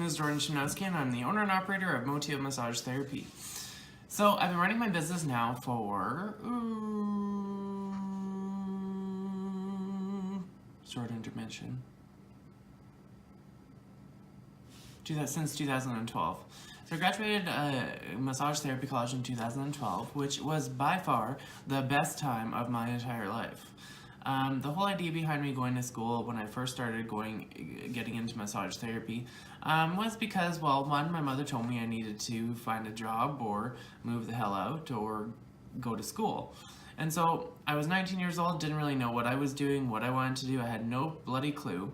is Jordan Chimnowski, and I'm the owner and operator of Motio Massage Therapy. So I've been running my business now for short intermission. Since 2012. So I graduated Massage Therapy College in 2012, which was by far the best time of my entire life. The whole idea behind me going to school when I first started getting into massage therapy was because, well, one, my mother told me I needed to find a job or move the hell out or go to school. And so I was 19 years old, didn't really know what I was doing, what I wanted to do. I had no bloody clue.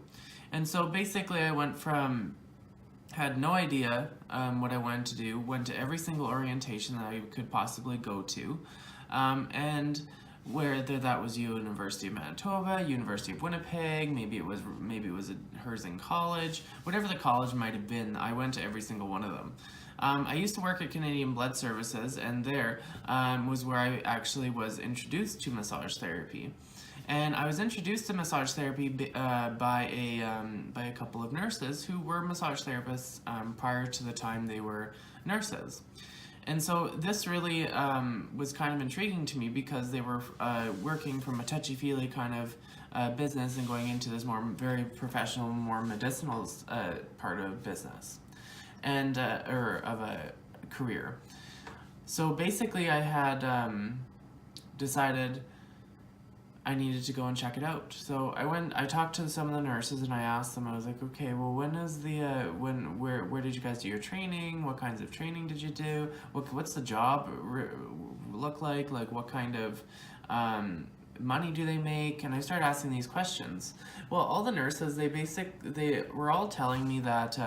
And so basically I had no idea what I wanted to do, went to every single orientation that I could possibly go to, and whether that was University of Manitoba, University of Winnipeg, maybe it was a Herzing College, whatever the college might have been, I went to every single one of them. I used to work at Canadian Blood Services, and there was where I actually was introduced to massage therapy. And I was introduced to massage therapy by a couple of nurses who were massage therapists prior to the time they were nurses. And so this really was kind of intriguing to me because they were working from a touchy-feely kind of business and going into this very professional, more medicinal part of business and or of a career. So basically I had decided I needed to go and check it out. So I talked to some of the nurses and I asked them, I was like, okay, well, when is the, where did you guys do your training? What kinds of training did you do? What's the job look like? Like, what kind of money do they make? And I started asking these questions. Well, all the nurses, they were all telling me that,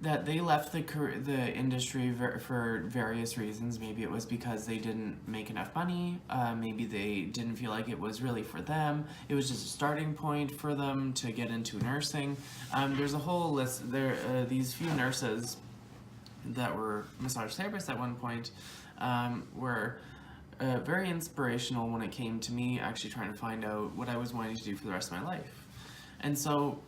that they left the industry for various reasons. Maybe it was because they didn't make enough money. Maybe they didn't feel like it was really for them. It was just a starting point for them to get into nursing. There's a whole list. These few nurses that were massage therapists at one point were very inspirational when it came to me actually trying to find out what I was wanting to do for the rest of my life. And so,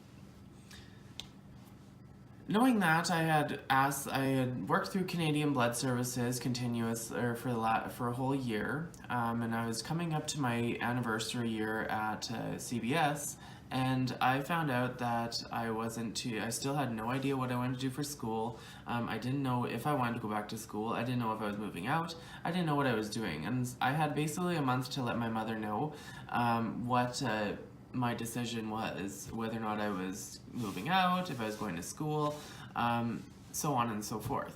knowing that, I had worked through Canadian Blood Services for a whole year, and I was coming up to my anniversary year at CBS, and I found out that I still had no idea what I wanted to do for school. I didn't know if I wanted to go back to school. I didn't know if I was moving out. I didn't know what I was doing, and I had basically a month to let my mother know what my decision was, whether or not I was moving out, if I was going to school, so on and so forth.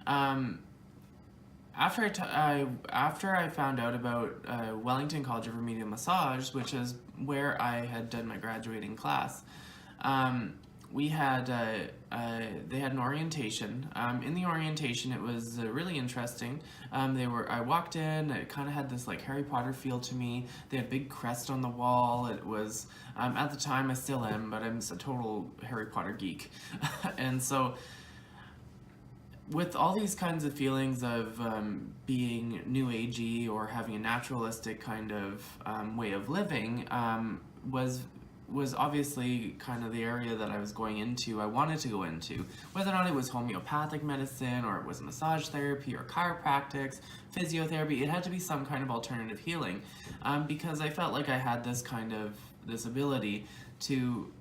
After I found out about Wellington College of Remedial Massage, which is where I had done my graduating class, they had an orientation. In the orientation, it was really interesting. I walked in, it kind of had this like Harry Potter feel to me. They had a big crest on the wall. It was, at the time, I still am, but I'm a total Harry Potter geek. And so, with all these kinds of feelings of being new agey or having a naturalistic kind of way of living, was obviously kind of the area that I wanted to go into. Whether or not it was homeopathic medicine or it was massage therapy or chiropractics, physiotherapy, it had to be some kind of alternative healing, because I felt like I had this ability to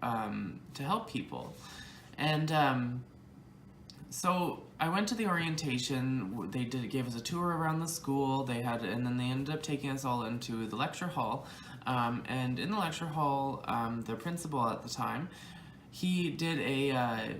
help people. And so I went to the orientation. They gave us a tour around the school. And then they ended up taking us all into the lecture hall. And in the lecture hall, the principal at the time, he did a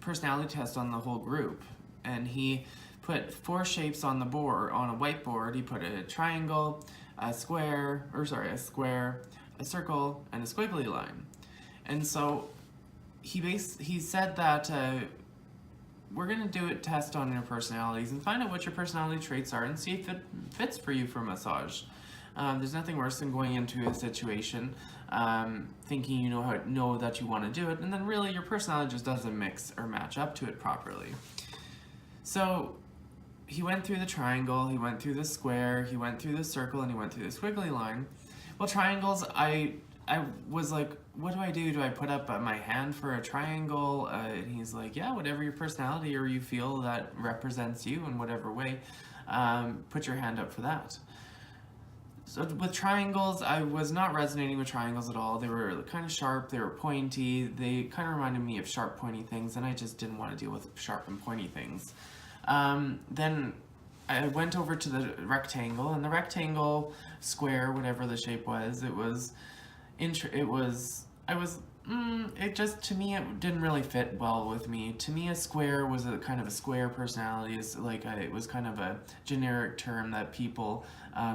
personality test on the whole group, and he put 4 shapes on a whiteboard. He put a triangle, a square, a circle, and a squiggly line. And so he said that we're going to do a test on your personalities and find out what your personality traits are and see if it fits for you for massage. There's nothing worse than going into a situation thinking you know that you want to do it, and then really your personality just doesn't mix or match up to it properly. So he went through the triangle, he went through the square, he went through the circle, and he went through the squiggly line. Well, triangles, I I was like, what do I do? Do I put up my hand for a triangle? And he's like, yeah, whatever your personality or you feel that represents you in whatever way, put your hand up for that. So with triangles, I was not resonating with triangles at all. They were kind of sharp, they were pointy, they kind of reminded me of sharp, pointy things, and I just didn't want to deal with sharp and pointy things. Then I went over to the rectangle, and the rectangle, square, whatever the shape was, it just, to me, it didn't really fit well with me. To me, a square was a kind of a square personality. It was kind of a generic term that people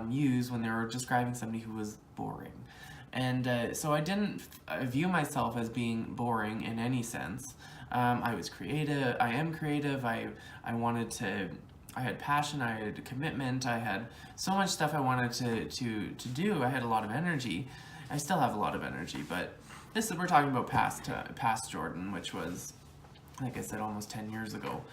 use when they were describing somebody who was boring. And so I didn't view myself as being boring in any sense. I was creative, I am creative, I had passion, I had commitment, I had so much stuff I wanted to do. I had a lot of energy. I still have a lot of energy, but we're talking about past Jordan, which was, like I said, almost 10 years ago.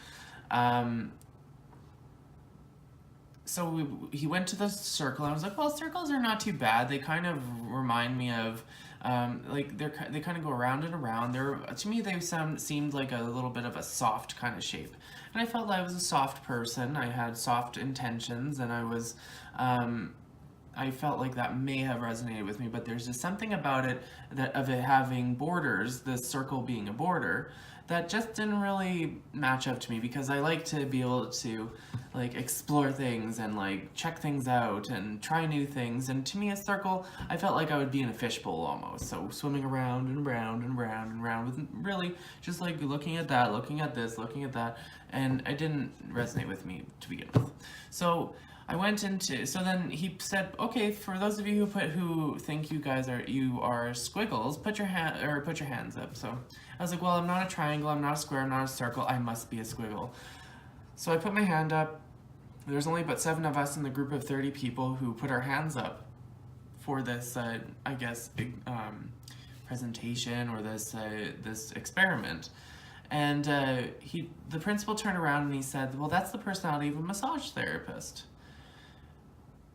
So he went to the circle, and I was like, well, circles are not too bad. They kind of remind me of, they kind of go around and around. To me, they seemed like a little bit of a soft kind of shape. And I felt like I was a soft person. I had soft intentions, and I felt like that may have resonated with me, but there's just something about it, of it having borders, the circle being a border, that just didn't really match up to me, because I like to be able to like explore things and like check things out and try new things. And to me, a circle, I felt like I would be in a fishbowl almost, so swimming around and around and around and around, with really just like looking at that, looking at this, looking at that, and it didn't resonate with me to begin with. So then he said, okay, for those of you who think you are squiggles, put your hands up. So I was like, well, I'm not a triangle, I'm not a square, I'm not a circle, I must be a squiggle. So I put my hand up. There's only about 7 of us in the group of 30 people who put our hands up for this, presentation, or this experiment. And the principal turned around and he said, well, that's the personality of a massage therapist.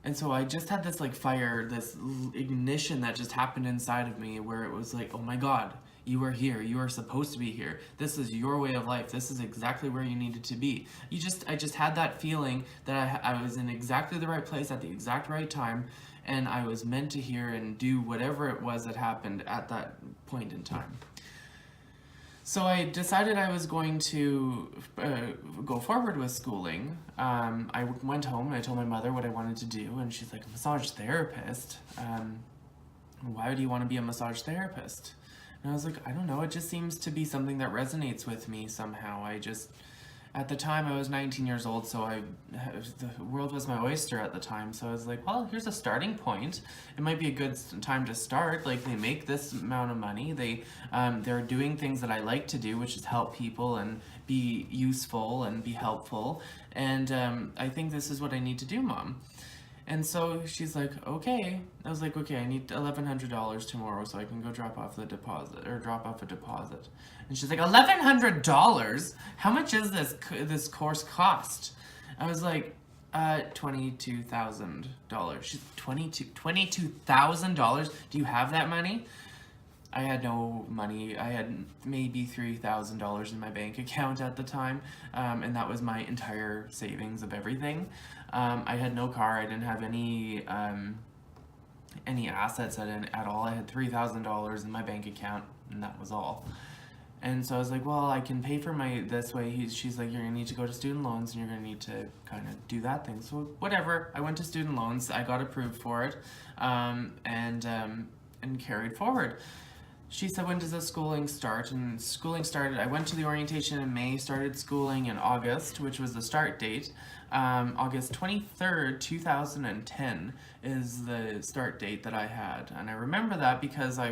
And so I just had this like fire, this ignition that just happened inside of me, where it was like, oh my God, you are here. You are supposed to be here. This is your way of life. This is exactly where you needed to be. I just had that feeling that I was in exactly the right place at the exact right time, and I was meant to hear and do whatever it was that happened at that point in time. So I decided I was going to go forward with schooling. I went home and I told my mother what I wanted to do, and she's like, a massage therapist? Why do you want to be a massage therapist? And I was like, I don't know, it just seems to be something that resonates with me somehow. At the time I was 19 years old, so the world was my oyster at the time, so I was like, well, here's a starting point. It might be a good time to start. Like, they make this amount of money, they're doing things that I like to do, which is help people and be useful and be helpful, and I think this is what I need to do, Mom. And so she's like, okay. I was like, okay, I need $1,100 tomorrow so I can go drop off a deposit. And she's like, $1,100? How much is this course cost? I was like, $22,000. She's $22,000? Do you have that money? I had no money. I had maybe $3,000 in my bank account at the time, and that was my entire savings of everything. I had no car. I didn't have any assets at all. I had $3,000 in my bank account, and that was all. And so I was like, well, I can pay for this way. She's like, you're gonna need to go to student loans, and you're gonna need to kind of do that thing. So whatever. I went to student loans. I got approved for it, and carried forward. She said, when does the schooling start? And schooling started, I went to the orientation in May, started schooling in August, which was the start date. August 23rd, 2010 is the start date that I had. And I remember that because I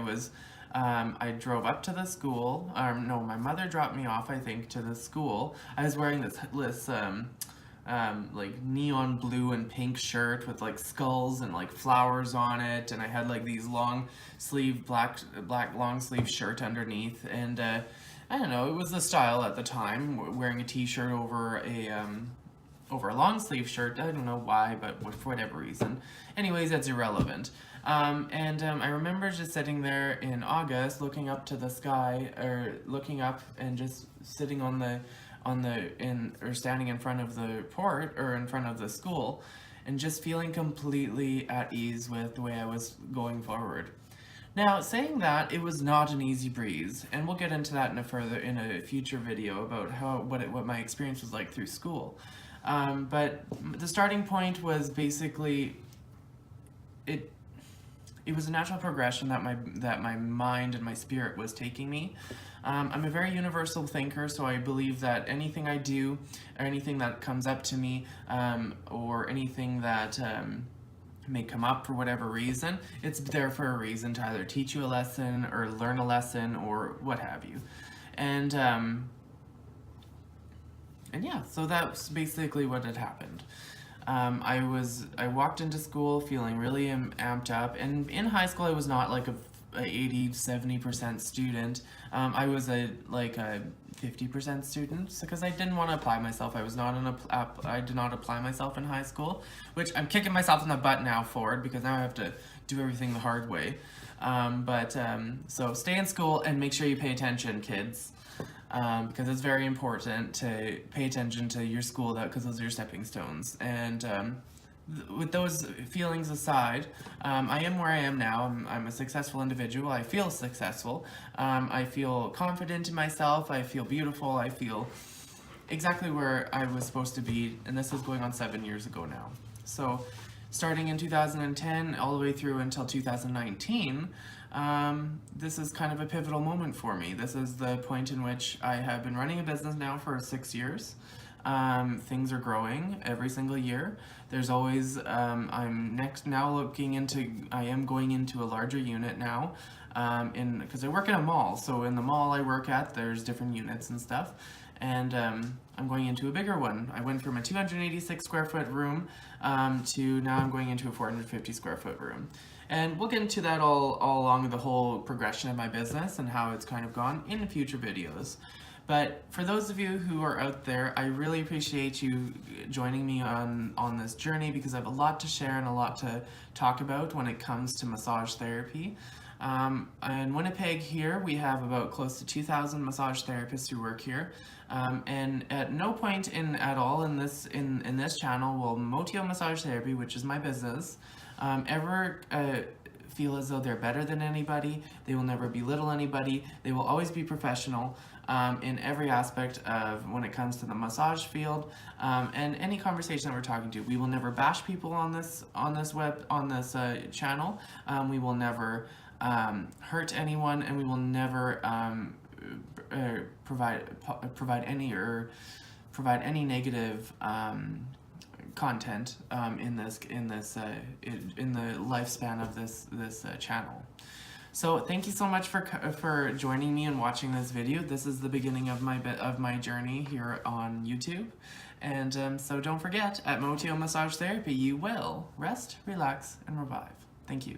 drove up to the school. No, my mother dropped me off, I think, to the school. I was wearing this like neon blue and pink shirt with like skulls and like flowers on it, and I had like these long sleeve black long sleeve shirt underneath, and I don't know, it was the style at the time, wearing a t-shirt over over a long sleeve shirt. I don't know why, but for whatever reason. Anyways, that's irrelevant. I remember just sitting there in August, looking up to the sky, or looking up and just sitting or standing in front of the port, or in front of the school, and just feeling completely at ease with the way I was going forward. Now, saying that, it was not an easy breeze, and we'll get into that in a future video about what my experience was like through school. But the starting point was basically it was a natural progression that my mind and my spirit was taking me. I'm a very universal thinker, so I believe that anything I do, or anything that comes up to me, or anything that may come up for whatever reason, it's there for a reason, to either teach you a lesson or learn a lesson or what have you. And yeah, so that's basically what had happened. I walked into school feeling really amped up, and in high school I was not like a 80-70% student. I was a 50% student, because I didn't want to apply myself. I did not apply myself in high school, which I'm kicking myself in the butt now for it, because now I have to do everything the hard way. So stay in school and make sure you pay attention, kids. Because it's very important to pay attention to your school, because those are your stepping stones. And with those feelings aside, I am where I am now. I'm a successful individual. I feel successful. I feel confident in myself. I feel beautiful. I feel exactly where I was supposed to be, and this is going on 7 years ago now. So starting in 2010 all the way through until 2019, this is kind of a pivotal moment for me. This is the point in which I have been running a business now for 6 years. Things are growing every single year. There's always, I am going into a larger unit now, because I work in a mall. So in the mall I work at, there's different units and stuff. And I'm going into a bigger one. I went from a 286 square foot room to now I'm going into a 450 square foot room. And we'll get into that all along the whole progression of my business and how it's kind of gone in future videos. But for those of you who are out there, I really appreciate you joining me on this journey, because I have a lot to share and a lot to talk about when it comes to massage therapy. In Winnipeg here, we have about close to 2,000 massage therapists who work here. And at no point at all in this channel will Motio Massage Therapy, which is my business, ever feel as though they're better than anybody. They will never belittle anybody. They will always be professional in every aspect of when it comes to the massage field, and any conversation that we're talking to. We will never bash people on this channel. We will never hurt anyone, and we will never provide any negative content in the lifespan of this channel. So thank you so much for joining me and watching this video. This is the beginning of my journey here on YouTube, and so don't forget, at Motio Massage Therapy you will rest, relax, and revive. Thank you.